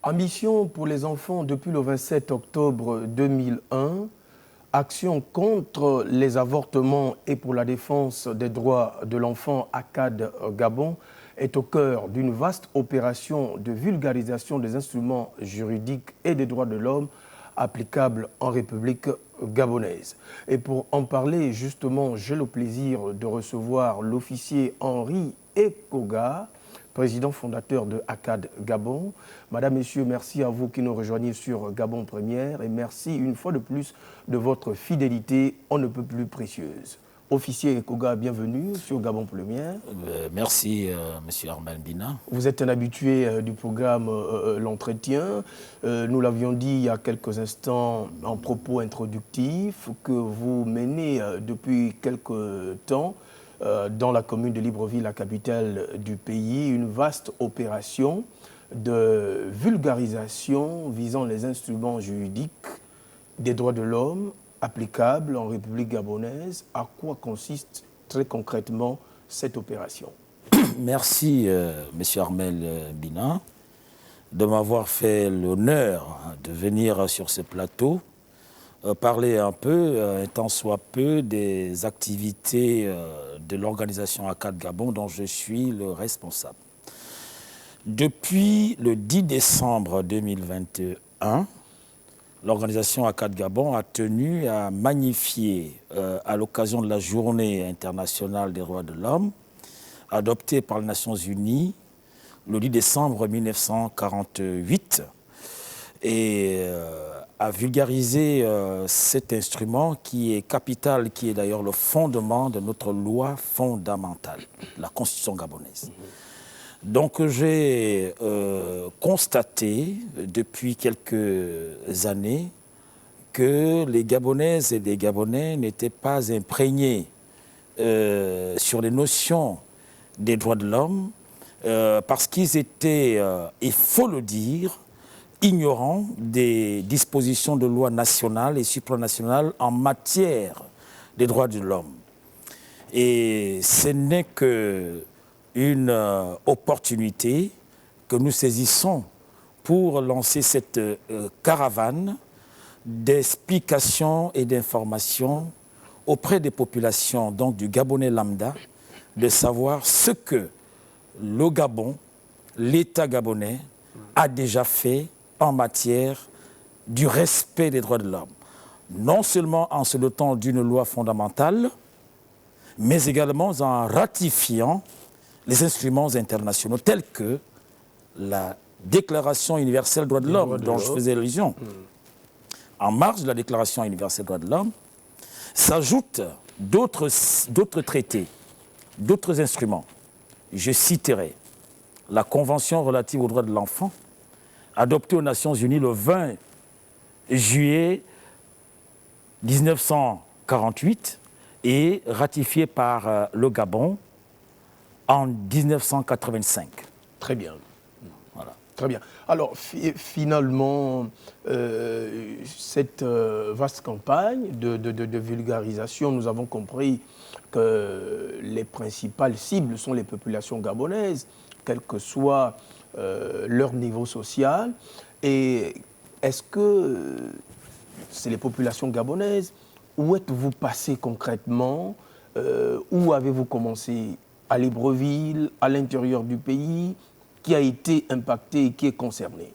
Ambition pour les enfants depuis le 27 octobre 2001, action contre les avortements et pour la défense des droits de l'enfant ACAD Gabon est au cœur d'une vaste opération de vulgarisation des instruments juridiques et des droits de l'homme applicables en République gabonaise. Et pour en parler, justement, j'ai le plaisir de recevoir l'officier Henri Ekoga, président fondateur de ACAD Gabon. Madame, Messieurs, merci à vous qui nous rejoignez sur Gabon Première et merci une fois de plus de votre fidélité on ne peut plus précieuse. Officier Ekoga, bienvenue sur Gabon Première. Merci, Monsieur Armel Bina. Vous êtes un habitué du programme L'Entretien. Nous l'avions dit il y a quelques instants en propos introductifs que vous menez depuis quelque temps dans la commune de Libreville, la capitale du pays, une vaste opération de vulgarisation visant les instruments juridiques des droits de l'homme applicables en République gabonaise. À quoi consiste très concrètement cette opération? Merci, Monsieur Armel Bina, de m'avoir fait l'honneur de venir sur ce plateau parler un peu, un tant soit peu, des activités de l'organisation ACAD Gabon dont je suis le responsable. Depuis le 10 décembre 2021, l'organisation ACAD Gabon a tenu à magnifier, à l'occasion de la Journée internationale des droits de l'homme, adoptée par les Nations Unies le 10 décembre 1948, et à vulgariser cet instrument qui est capital, qui est d'ailleurs le fondement de notre loi fondamentale, la Constitution gabonaise. Donc j'ai constaté depuis quelques années que les Gabonaises et les Gabonais n'étaient pas imprégnés sur les notions des droits de l'homme parce qu'ils étaient, il faut le dire, ignorants des dispositions de loi nationales et supranationales en matière des droits de l'homme. Et ce n'est qu'une opportunité que nous saisissons pour lancer cette caravane d'explications et d'informations auprès des populations, donc du Gabonais lambda, de savoir ce que le Gabon, l'État gabonais, a déjà fait en matière du respect des droits de l'homme. Non seulement en se dotant d'une loi fondamentale, mais également en ratifiant les instruments internationaux tels que la Déclaration universelle des droits de l'homme dont je faisais allusion. En marge de la Déclaration universelle des droits de l'homme, s'ajoutent d'autres traités, d'autres instruments. Je citerai la Convention relative aux droits de l'enfant, adoptée aux Nations Unies le 20 juillet 1948 et ratifiée par le Gabon en 1985. Très bien. Voilà. Très bien. Alors, finalement, cette vaste campagne de vulgarisation, nous avons compris que les principales cibles sont les populations gabonaises, quel que soit leur niveau social. Et est-ce que c'est les populations gabonaises? Où êtes-vous passé concrètement? Où avez-vous commencé? À Libreville, à l'intérieur du pays? Qui a été impacté et qui est concerné?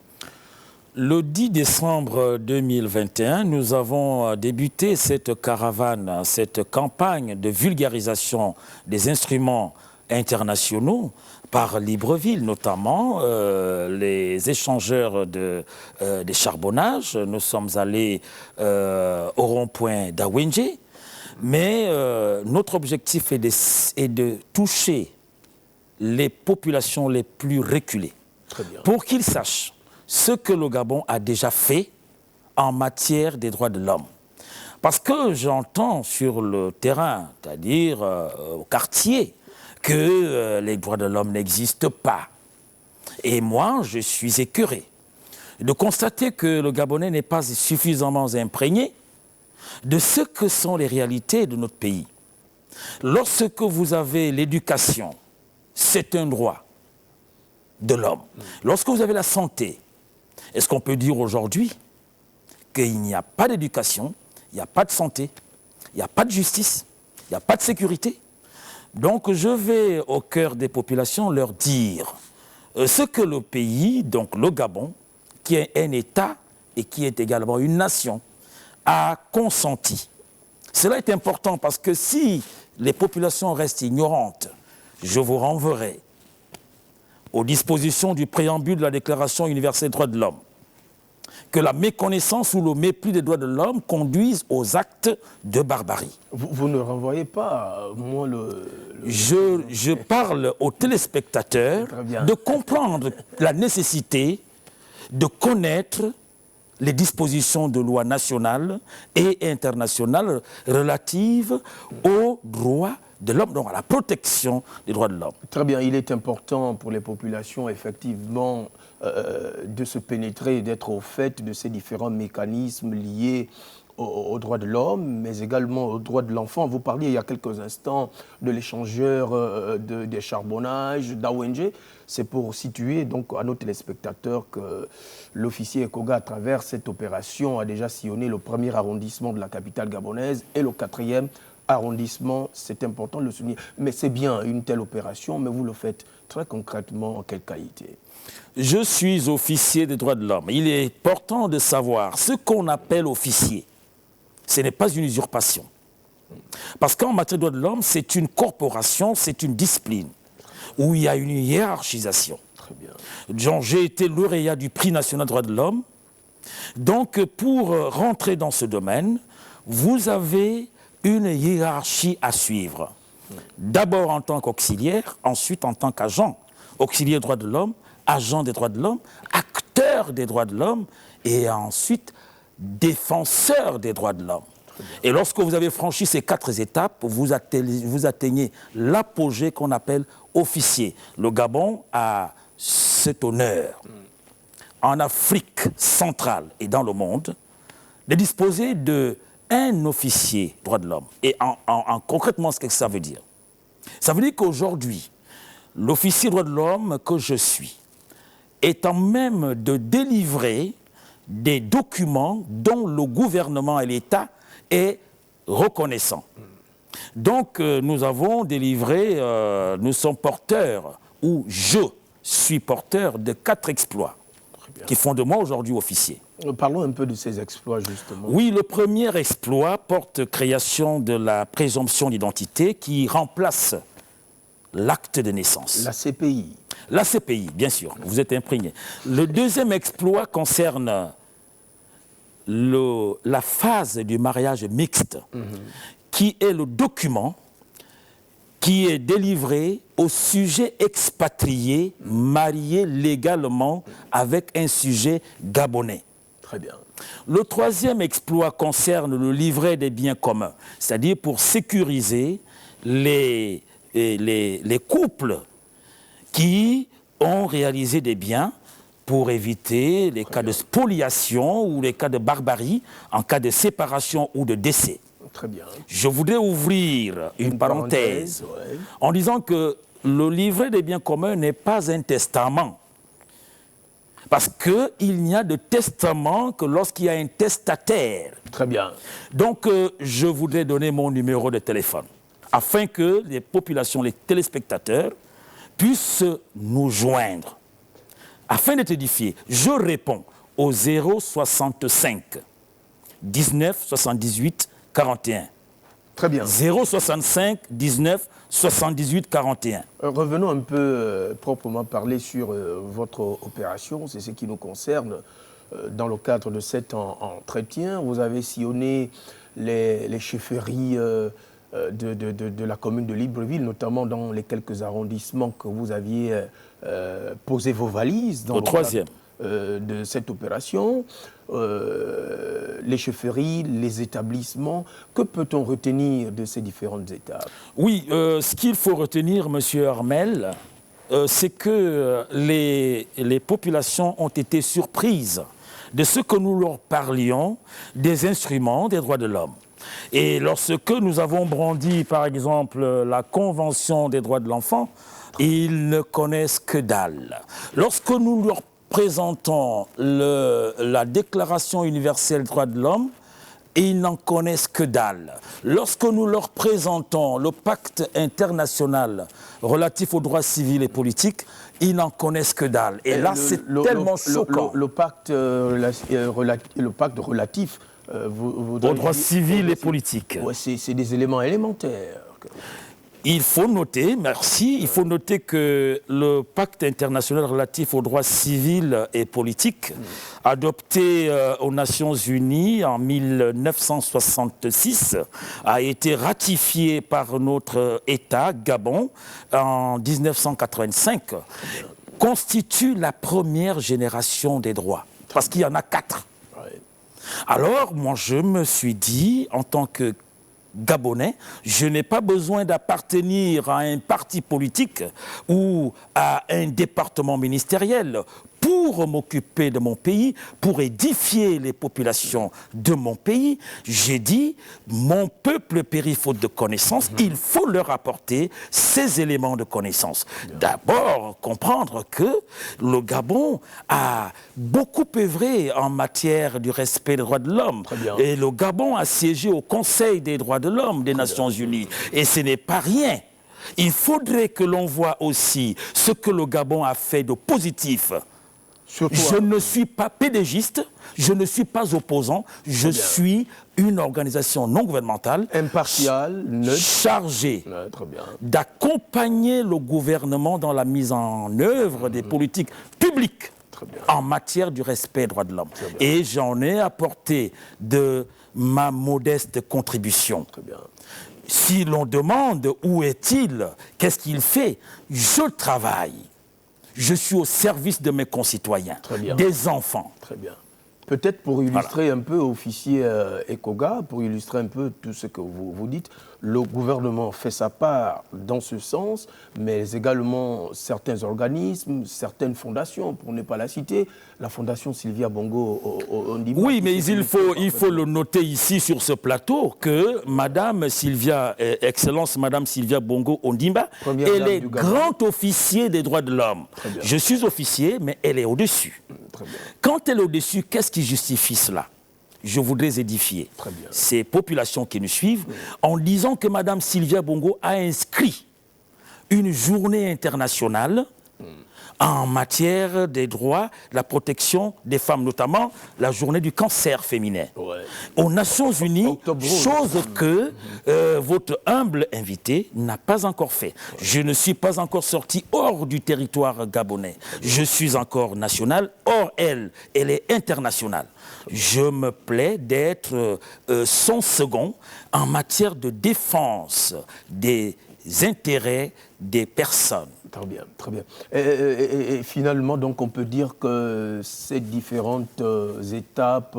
Le 10 décembre 2021, nous avons débuté cette caravane, cette campagne de vulgarisation des instruments internationaux par Libreville, notamment les échangeurs des charbonnages. Nous sommes allés au rond-point d'Awenje, mais notre objectif est de toucher les populations les plus reculées pour qu'ils sachent ce que le Gabon a déjà fait en matière des droits de l'homme. Parce que j'entends sur le terrain, c'est-à-dire au quartier, que les droits de l'homme n'existent pas. Et moi, je suis écœuré de constater que le Gabonais n'est pas suffisamment imprégné de ce que sont les réalités de notre pays. Lorsque vous avez l'éducation, c'est un droit de l'homme. Lorsque vous avez la santé, Est-ce qu'on peut dire aujourd'hui qu'il n'y a pas d'éducation, il n'y a pas de santé, il n'y a pas de justice, il n'y a pas de sécurité? Donc je vais au cœur des populations leur dire ce que le pays, donc le Gabon, qui est un État et qui est également une nation, a consenti. Cela est important parce que si les populations restent ignorantes, je vous renverrai aux dispositions du préambule de la Déclaration universelle des droits de l'homme, que la méconnaissance ou le mépris des droits de l'homme conduisent aux actes de barbarie. Vous ne renvoyez pas, moi, Je parle aux téléspectateurs de comprendre la nécessité de connaître les dispositions de loi nationales et internationales relatives aux droits de l'homme, donc à la protection des droits de l'homme. Très bien, il est important pour les populations, effectivement, de se pénétrer et d'être au fait de ces différents mécanismes liés aux droits de l'homme, mais également aux droits de l'enfant. Vous parliez il y a quelques instants de l'échangeur des charbonnages, d'AONG. C'est pour situer donc à nos téléspectateurs que l'officier Ekoga, à travers cette opération, a déjà sillonné le 1er arrondissement de la capitale gabonaise et le 4e arrondissement. C'est important de le souligner. Mais c'est bien une telle opération, mais vous le faites très concrètement en quelle qualité? Je suis officier des droits de l'homme. Il est important de savoir ce qu'on appelle officier. Ce n'est pas une usurpation. Parce qu'en matière de droits de l'homme, c'est une corporation, c'est une discipline où il y a une hiérarchisation. Très bien. J'ai été lauréat du prix national des droits de l'homme. Donc, pour rentrer dans ce domaine, vous avez une hiérarchie à suivre. D'abord en tant qu'auxiliaire, ensuite en tant qu'agent. Auxiliaire des droits de l'homme, agent des droits de l'homme, acteur des droits de l'homme et ensuite défenseur des droits de l'homme. Et lorsque vous avez franchi ces 4 étapes, vous atteignez l'apogée qu'on appelle officier. Le Gabon a cet honneur, en Afrique centrale et dans le monde, de disposer d'un officier droit de l'homme. Et concrètement, ce que ça veut dire? Ça veut dire qu'aujourd'hui, l'officier droit de l'homme que je suis est en même de délivrer des documents dont le gouvernement et l'État est reconnaissant. Donc nous avons délivré, nous sommes porteurs, ou je suis porteur de 4 exploits qui font de moi aujourd'hui officier. Parlons un peu de ces exploits, justement. Oui, le premier exploit porte création de la présomption d'identité qui remplace l'acte de naissance. La CPI. La CPI, bien sûr, vous êtes imprégné. Le deuxième exploit concerne la phase du mariage mixte, qui est le document qui est délivré au sujet expatrié, marié légalement avec un sujet gabonais. Très bien. Le troisième exploit concerne le livret des biens communs, c'est-à-dire pour sécuriser les couples qui ont réalisé des biens pour éviter les cas de spoliation ou les cas de barbarie en cas de séparation ou de décès. Très bien. Je voudrais ouvrir une parenthèse en disant que le livret des biens communs n'est pas un testament. Parce qu'il n'y a de testament que lorsqu'il y a un testataire. Très bien. Donc, je voudrais donner mon numéro de téléphone afin que les populations, les téléspectateurs, puissent nous joindre. Afin d'être édifiés, je réponds au 065 19 78 41. Très bien. 065 19 78 41. Revenons un peu proprement parler sur votre opération, c'est ce qui nous concerne. Dans le cadre de cet entretien, vous avez sillonné les chefferies de la commune de Libreville, notamment dans les quelques arrondissements que vous aviez posé vos valises dans le troisième de cette opération, les chefferies, les établissements. Que peut-on retenir de ces différentes étapes? Oui, ce qu'il faut retenir, Monsieur Armel, c'est que les populations ont été surprises de ce que nous leur parlions des instruments des droits de l'homme. Et lorsque nous avons brandi, par exemple, la Convention des droits de l'enfant, ils ne connaissent que dalle. Lorsque nous leur présentons la Déclaration universelle des droits de l'homme, ils n'en connaissent que dalle. Lorsque nous leur présentons le pacte international relatif aux droits civils et politiques, ils n'en connaissent que dalle. Et là, c'est tellement choquant. Le pacte relatif aux droits civils et politiques. Ouais, c'est des éléments élémentaires. Il faut noter, merci, il faut noter que le pacte international relatif aux droits civils et politiques, adopté aux Nations Unies en 1966, a été ratifié par notre État, Gabon, en 1985, constitue la première génération des droits, parce qu'il y en a 4. Alors, moi, je me suis dit, en tant que Gabonais, je n'ai pas besoin d'appartenir à un parti politique ou à un département ministériel pour m'occuper de mon pays, pour édifier les populations de mon pays. J'ai dit, mon peuple périt faute de connaissances, il faut leur apporter ces éléments de connaissance. D'abord, comprendre que le Gabon a beaucoup œuvré en matière du respect des droits de l'homme. Et le Gabon a siégé au Conseil des droits de l'homme des Nations Unies. Et ce n'est pas rien. Il faudrait que l'on voit aussi ce que le Gabon a fait de positif. Je ne suis pas pédégiste, je ne suis pas opposant, je suis une organisation non gouvernementale impartiale, chargée d'accompagner le gouvernement dans la mise en œuvre des politiques publiques en matière du respect des droits de l'homme. Et j'en ai apporté de ma modeste contribution. Si l'on demande où est-il, qu'est-ce qu'il fait, je travaille. Je suis au service de mes concitoyens, des enfants. Très bien. Peut-être pour illustrer un peu, officier Ekoga, pour illustrer un peu tout ce que vous dites, le gouvernement fait sa part dans ce sens, mais également certains organismes, certaines fondations, pour ne pas la citer, la fondation Sylvia Bongo Ondimba. Oui, mais il faut le noter ici sur ce plateau que Madame Sylvia, Excellence Madame Sylvia Bongo Ondimba, elle est grande officier des droits de l'homme. Je suis officier, mais elle est au-dessus. Quand elle est au-dessus, qu'est-ce qui justifie cela? Je voudrais édifier ces populations qui nous suivent en disant que Mme Sylvia Bongo a inscrit une journée internationale en matière des droits, de la protection des femmes, notamment la journée du cancer féminin. Aux Nations Unies, chose que votre humble invité n'a pas encore fait. Je ne suis pas encore sorti hors du territoire gabonais. Je suis encore national, or elle est internationale. Je me plais d'être son second en matière de défense des intérêts des personnes. Très bien, très bien. Et finalement, donc, on peut dire que ces différentes étapes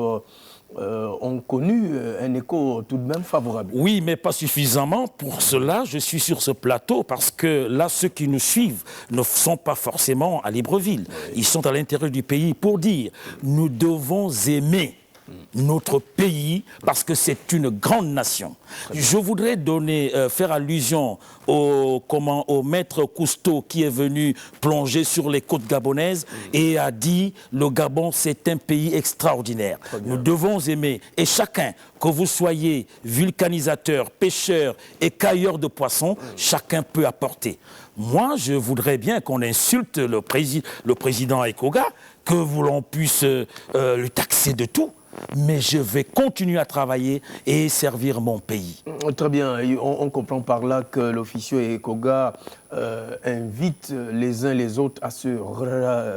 ont connu un écho tout de même favorable. Oui, mais pas suffisamment. Pour cela, je suis sur ce plateau parce que là, ceux qui nous suivent ne sont pas forcément à Libreville. Ils sont à l'intérieur du pays pour dire nous devons aimer notre pays parce que c'est une grande nation. Je voudrais faire allusion au maître Cousteau qui est venu plonger sur les côtes gabonaises et a dit le Gabon c'est un pays extraordinaire. Nous devons aimer et chacun, que vous soyez vulcanisateur, pêcheur et cueilleur de poissons, chacun peut apporter. Moi, je voudrais bien qu'on insulte le président Ekoga, que l'on puisse le taxer de tout. Mais je vais continuer à travailler et servir mon pays. Très bien. On comprend par là que l'officier Ekoga invite les uns les autres à se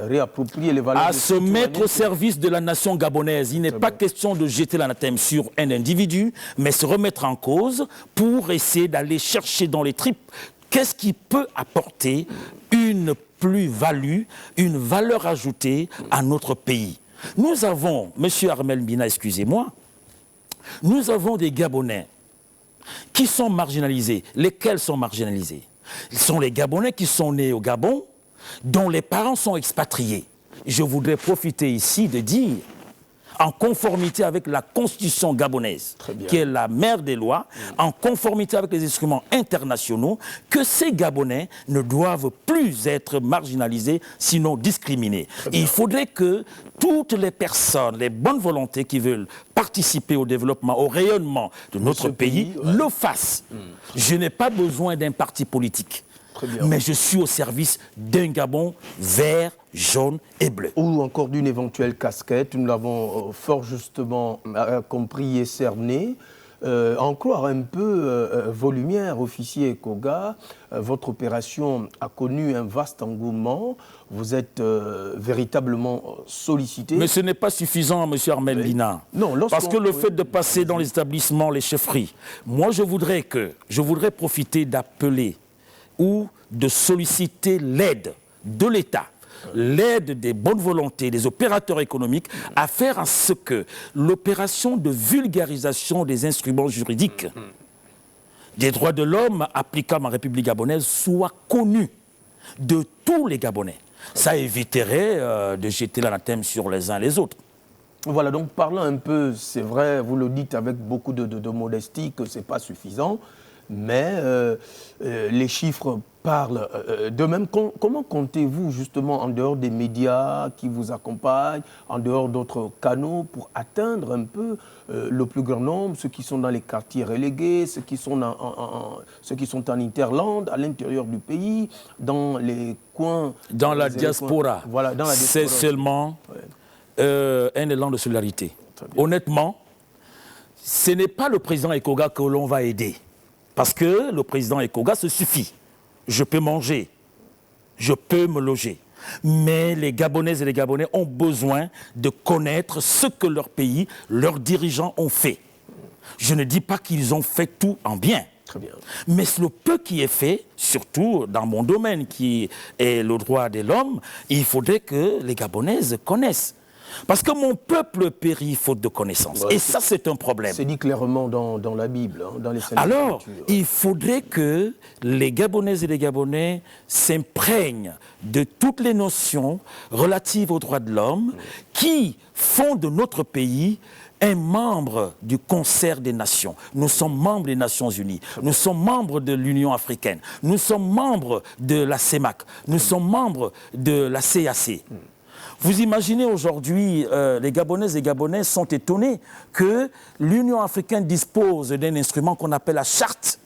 réapproprier les valeurs. À se mettre au service de la nation gabonaise. Il n'est pas question de jeter l'anathème sur un individu, mais se remettre en cause pour essayer d'aller chercher dans les tripes qu'est-ce qui peut apporter une plus-value, une valeur ajoutée à notre pays. Nous avons, Monsieur Armel Mbina, excusez-moi, nous avons des Gabonais qui sont marginalisés. Lesquels sont marginalisés? Ce sont les Gabonais qui sont nés au Gabon, dont les parents sont expatriés. Je voudrais profiter ici de dire, en conformité avec la constitution gabonaise, qui est la mère des lois, en conformité avec les instruments internationaux, que ces Gabonais ne doivent plus être marginalisés, sinon discriminés. Il faudrait que toutes les personnes, les bonnes volontés qui veulent participer au développement, au rayonnement de notre pays, le fassent. Je n'ai pas besoin d'un parti politique. Mais je suis au service d'un Gabon vert, jaune et bleu. Ou encore d'une éventuelle casquette, nous l'avons fort justement compris et cerné. En croire un peu vos lumières, officier Koga, votre opération a connu un vaste engouement. Vous êtes véritablement sollicité. Mais ce n'est pas suffisant, M. Armel Lina. Non, parce que le fait de passer dans les établissements, les chefferies, moi je voudrais profiter d'appeler ou de solliciter l'aide de l'État, l'aide des bonnes volontés, des opérateurs économiques, à faire en ce que l'opération de vulgarisation des instruments juridiques des droits de l'homme applicables en République gabonaise soit connue de tous les Gabonais. Ça éviterait de jeter l'anathème sur les uns les autres. Voilà, donc parlant un peu, c'est vrai, vous le dites avec beaucoup de modestie que ce n'est pas suffisant, mais les chiffres parlent d'eux-mêmes. Comment comptez-vous justement, en dehors des médias qui vous accompagnent, en dehors d'autres canaux, pour atteindre un peu le plus grand nombre, ceux qui sont dans les quartiers relégués, ceux qui sont en interland, à l'intérieur du pays, dans les coins... Dans la diaspora. Voilà, dans la diaspora. C'est seulement un élan de solidarité. Honnêtement, ce n'est pas le président Ekoga que l'on va aider. Parce que le président Ekoga se suffit. Je peux manger, je peux me loger. Mais les Gabonaises et les Gabonais ont besoin de connaître ce que leur pays, leurs dirigeants ont fait. Je ne dis pas qu'ils ont fait tout en bien. Très bien. Mais le peu qui est fait, surtout dans mon domaine qui est le droit de l'homme, il faudrait que les Gabonaises connaissent. Parce que mon peuple périt faute de connaissances. Et ça, c'est un problème. C'est dit clairement dans la Bible, hein, dans les Saintes Alors, Écritures. il faudrait que les Gabonaises et les Gabonais s'imprègnent de toutes les notions relatives aux droits de l'homme qui font de notre pays un membre du concert des nations. Nous sommes membres des Nations Unies. Nous sommes membres de l'Union africaine. Nous sommes membres de la CEMAC. Nous sommes membres de la CAC. Vous imaginez aujourd'hui, les Gabonaises et Gabonais sont étonnés que l'Union africaine dispose d'un instrument qu'on appelle la Charte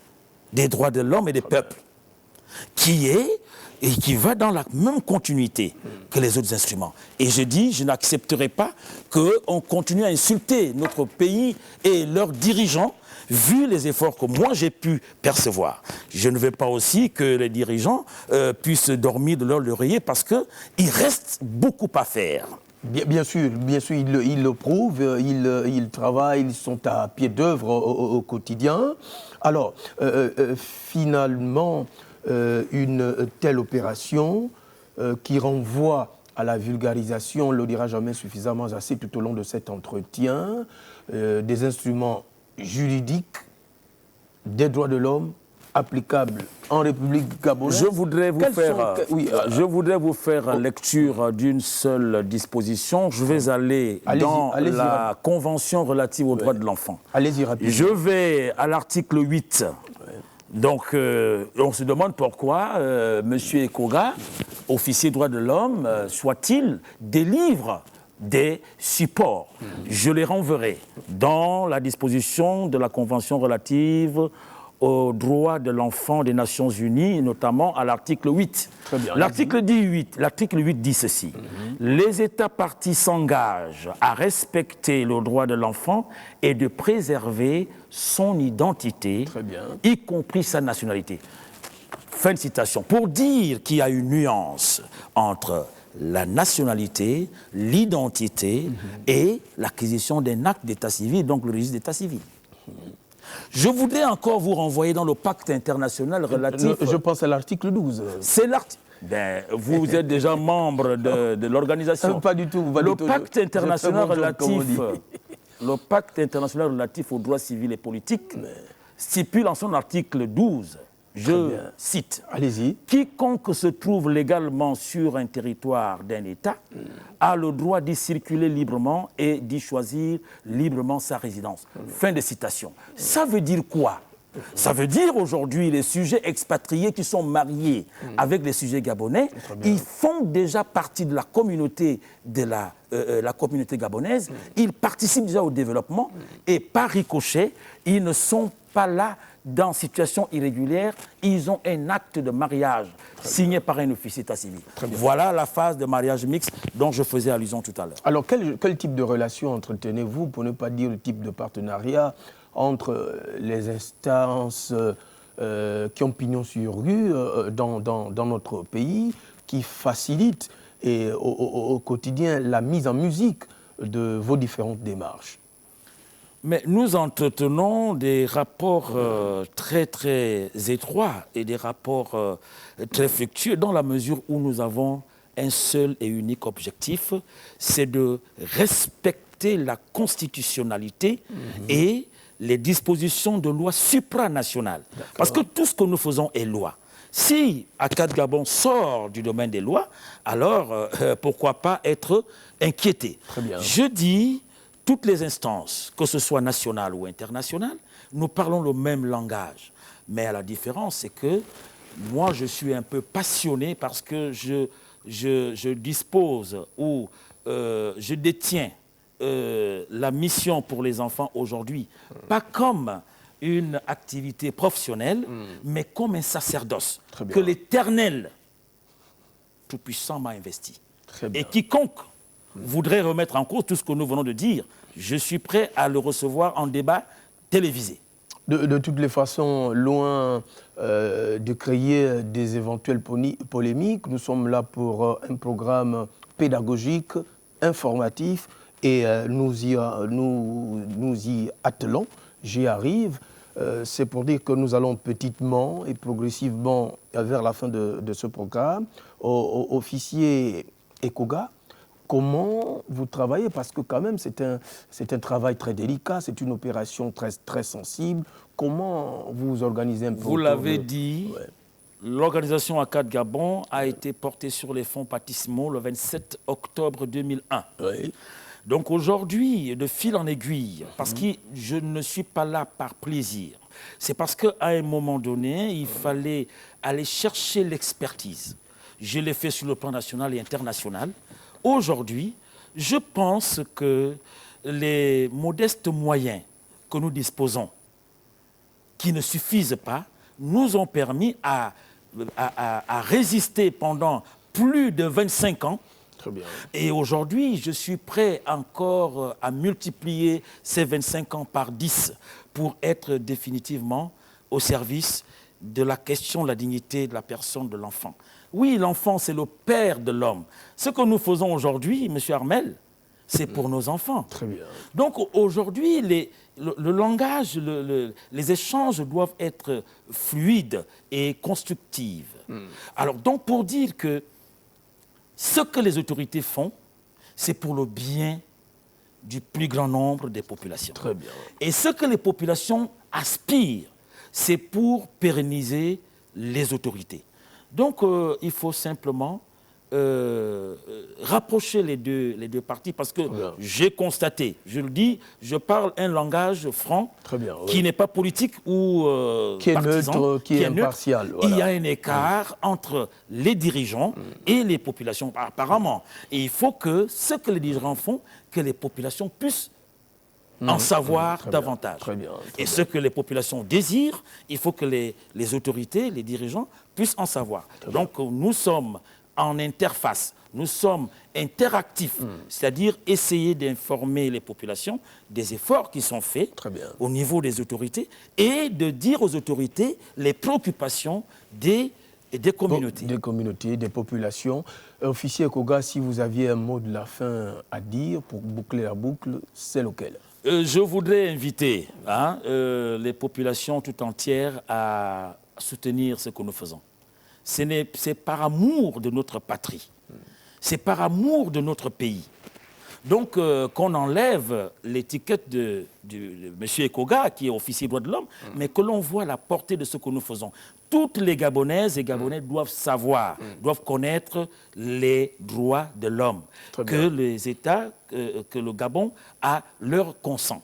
des droits de l'homme et des peuples, qui va dans la même continuité que les autres instruments. Et je dis, je n'accepterai pas qu'on continue à insulter notre pays et leurs dirigeants, vu les efforts que moi j'ai pu percevoir. Je ne veux pas aussi que les dirigeants puissent dormir de leur oreiller parce qu'il reste beaucoup à faire. Bien sûr, ils le prouvent, ils travaillent, ils sont à pied d'œuvre au quotidien. Alors, finalement, une telle opération qui renvoie à la vulgarisation, on ne le dira jamais suffisamment assez tout au long de cet entretien, des instruments juridiques des droits de l'homme applicables en République gabonaise. Je voudrais vous faire lecture d'une seule disposition. Je vais aller dans la Convention relative aux droits de l'enfant. Allez-y rapidement. Je vais à l'article 8. Donc, on se demande pourquoi M. Ekoga, officier droits de l'homme, soit-il délivre des supports. Je les renverrai dans la disposition de la Convention relative aux droits de l'enfant des Nations Unies, notamment à l'article 8. L'article 8 dit ceci. Les États partis s'engagent à respecter le droit de l'enfant et de préserver son identité, y compris sa nationalité. Fin de citation. Pour dire qu'il y a une nuance entre la nationalité, l'identité et l'acquisition d'un acte d'état civil, donc le registre d'état civil. Je voudrais encore vous renvoyer dans le pacte international relatif... Je pense à l'article 12. C'est l'article... vous êtes déjà membre de l'organisation. Pas du tout. Le pacte international relatif aux droits civils et politiques stipule en son article 12 Je cite. Allez-y. Quiconque se trouve légalement sur un territoire d'un État a le droit d'y circuler librement et d'y choisir librement sa résidence. Fin de citation. Ça veut dire quoi? Ça veut dire aujourd'hui les sujets expatriés qui sont mariés avec les sujets gabonais, ils font déjà partie de la communauté la communauté gabonaise, ils participent déjà au développement et par ricochet, ils ne sont pas là dans situation irrégulière, ils ont un acte de mariage signé par un officier d'état civil. Voilà la phase de mariage mixte dont je faisais allusion tout à l'heure. Alors, quel type de relation entretenez-vous, pour ne pas dire le type de partenariat, entre les instances qui ont pignon sur rue dans notre pays, qui facilitent au quotidien la mise en musique de vos différentes démarches? Mais nous entretenons des rapports très, très étroits et des rapports très fructueux dans la mesure où nous avons un seul et unique objectif, c'est de respecter la constitutionnalité et les dispositions de loi supranationales. Parce que tout ce que nous faisons est loi. Si ACAD Gabon sort du domaine des lois, alors pourquoi pas être inquiété? Très bien. Je dis, toutes les instances, que ce soit nationales ou internationales, nous parlons le même langage. Mais la différence, c'est que moi, je suis un peu passionné parce que je dispose ou je détiens la mission pour les enfants aujourd'hui, pas comme une activité professionnelle, mais comme un sacerdoce que l'Éternel Tout-Puissant m'a investi. Et quiconque voudrait remettre en cause tout ce que nous venons de dire, je suis prêt à le recevoir en débat télévisé. De toutes les façons, loin de créer des éventuelles polémiques, nous sommes là pour un programme pédagogique, informatif, et nous y attelons. J'y arrive. C'est pour dire que nous allons petitement et progressivement vers la fin de ce programme. Officier Ekoga, comment vous travaillez? Parce que quand même, c'est un travail très délicat, c'est une opération très, très sensible. Comment vous organisez un peu? Vous l'avez dit, l'organisation ACAD Gabon a été portée sur les fonds baptismaux le 27 octobre 2001. Oui. Donc aujourd'hui, de fil en aiguille, parce que je ne suis pas là par plaisir, c'est parce qu'à un moment donné, il fallait aller chercher l'expertise. Je l'ai fait sur le plan national et international. Aujourd'hui, je pense que les modestes moyens que nous disposons, qui ne suffisent pas, nous ont permis à résister pendant plus de 25 ans. Très bien. Et aujourd'hui, je suis prêt encore à multiplier ces 25 ans par 10 pour être définitivement au service de la question de la dignité de la personne de l'enfant. Oui, l'enfant, c'est le père de l'homme. Ce que nous faisons aujourd'hui, M. Armel, c'est pour nos enfants. Très bien. Donc aujourd'hui, le langage, les échanges doivent être fluides et constructifs. Alors, donc, pour dire que ce que les autorités font, c'est pour le bien du plus grand nombre des populations. Très bien. Et ce que les populations aspirent, c'est pour pérenniser les autorités. Donc, il faut simplement rapprocher les deux parties parce que j'ai constaté, je le dis, je parle un langage franc qui n'est pas politique ou qui est partisan, neutre, qui est impartial. Voilà. Il y a un écart entre les dirigeants et les populations apparemment. Et il faut que ce que les dirigeants font, que les populations puissent en savoir davantage. Très bien. Et ce que les populations désirent, il faut que les autorités, les dirigeants puissent en savoir. Donc nous sommes en interface, nous sommes interactifs, c'est-à-dire essayer d'informer les populations des efforts qui sont faits au niveau des autorités et de dire aux autorités les préoccupations des communautés. Des communautés, des populations. Officier Ekoga, si vous aviez un mot de la fin à dire pour boucler la boucle, c'est lequel? Je voudrais inviter les populations tout entières à soutenir ce que nous faisons. C'est par amour de notre patrie, c'est par amour de notre pays Donc, qu'on enlève l'étiquette de M. Ekoga, qui est officier des droits de l'homme, mais que l'on voit la portée de ce que nous faisons. Toutes les Gabonaises et Gabonais doivent savoir, doivent connaître les droits de l'homme, que les États, que le Gabon a leur consent.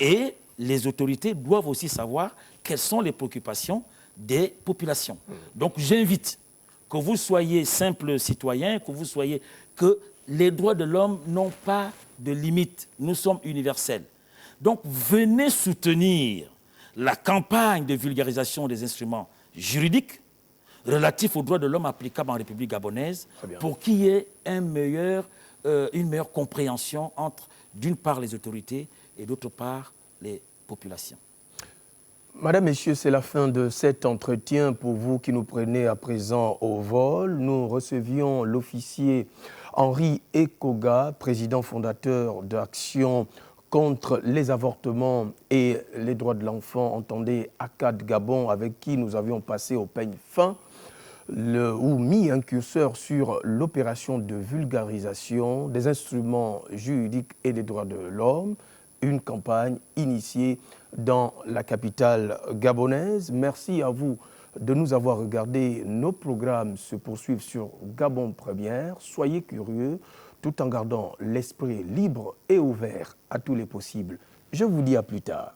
Et les autorités doivent aussi savoir quelles sont les préoccupations des populations. Donc, j'invite que vous soyez simple citoyen, que les droits de l'homme n'ont pas de limite. Nous sommes universels. Donc, venez soutenir la campagne de vulgarisation des instruments juridiques relatifs aux droits de l'homme applicables en République gabonaise pour qu'il y ait une meilleure compréhension entre, d'une part, les autorités et d'autre part, les populations. Madame, Messieurs, c'est la fin de cet entretien. Pour vous qui nous prenez à présent au vol, nous recevions l'officier Henri Ekoga, président fondateur d'Action contre les avortements et les droits de l'enfant, entendez ACAD Gabon, avec qui nous avions passé au peigne fin, ou mis un curseur sur l'opération de vulgarisation des instruments juridiques et des droits de l'homme, une campagne initiée dans la capitale gabonaise. Merci à vous de nous avoir regardé. Nos programmes se poursuivent sur Gabon Première. Soyez curieux tout en gardant l'esprit libre et ouvert à tous les possibles. Je vous dis à plus tard.